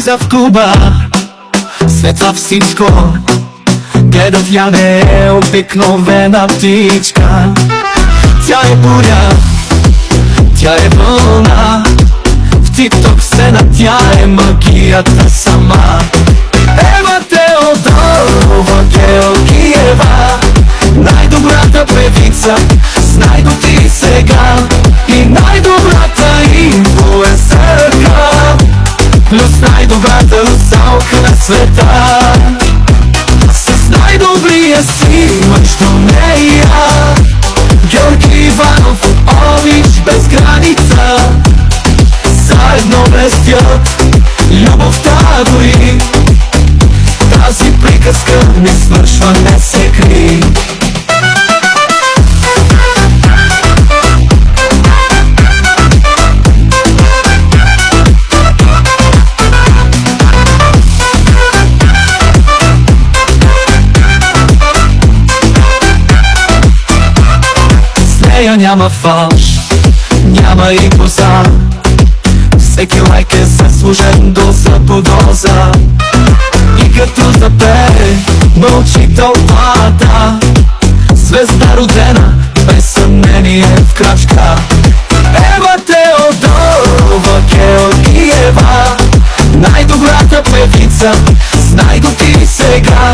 влиза в клуба, светва всичко. Гледат, я не е обикновена птичка. Тя е буря, тя е вълна, в тикток сцена тя е магията сама. Ева Теодорова Георгиева, най-добрата певица с най-добри сега и най-добрата инфлуенсърка, плюс най-добрата русалка на света. С най-добрия си мъж до нея, Георги Иванов, Ович без граница. Заедно блестят, любовта гори, тази приказка не свършва, не се кри. С нея няма фалш, няма и поза, всеки лайк е заслужен доза по доза. И като запее, мълчи тълпата, звезда родена, без съмнение в крачка. Ева Теодорова Георгиева, най-добрата певица с най-добри сега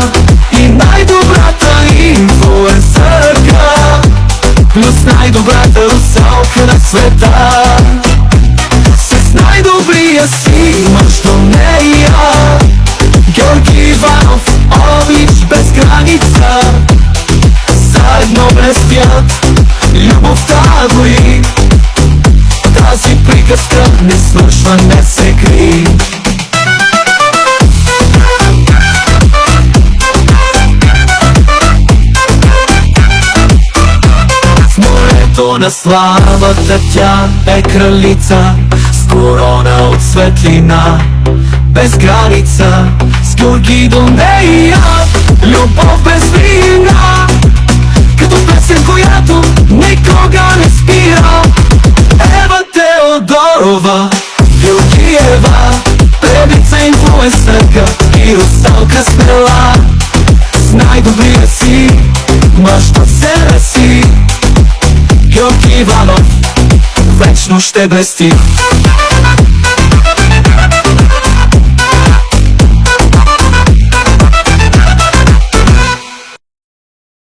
и най-добрата инфлуенсърка, плюс най-добрата русалка на света. С най-добрия си мъж до нея, Георги Иванов, Ович без граница. Заедно блестят, любовта гори, тази приказка не свършва, не се кри. В морето на славата тя е кралица, с корона от светлина, без граница. С Георги до нея, любов без вина, като песен, която никога не спира. Ева Теодорова Георгиева, певица, инфлуенсърка и русалка смела. С най-добрия си мъж до себе си, Георги Иванов вечно ще блести.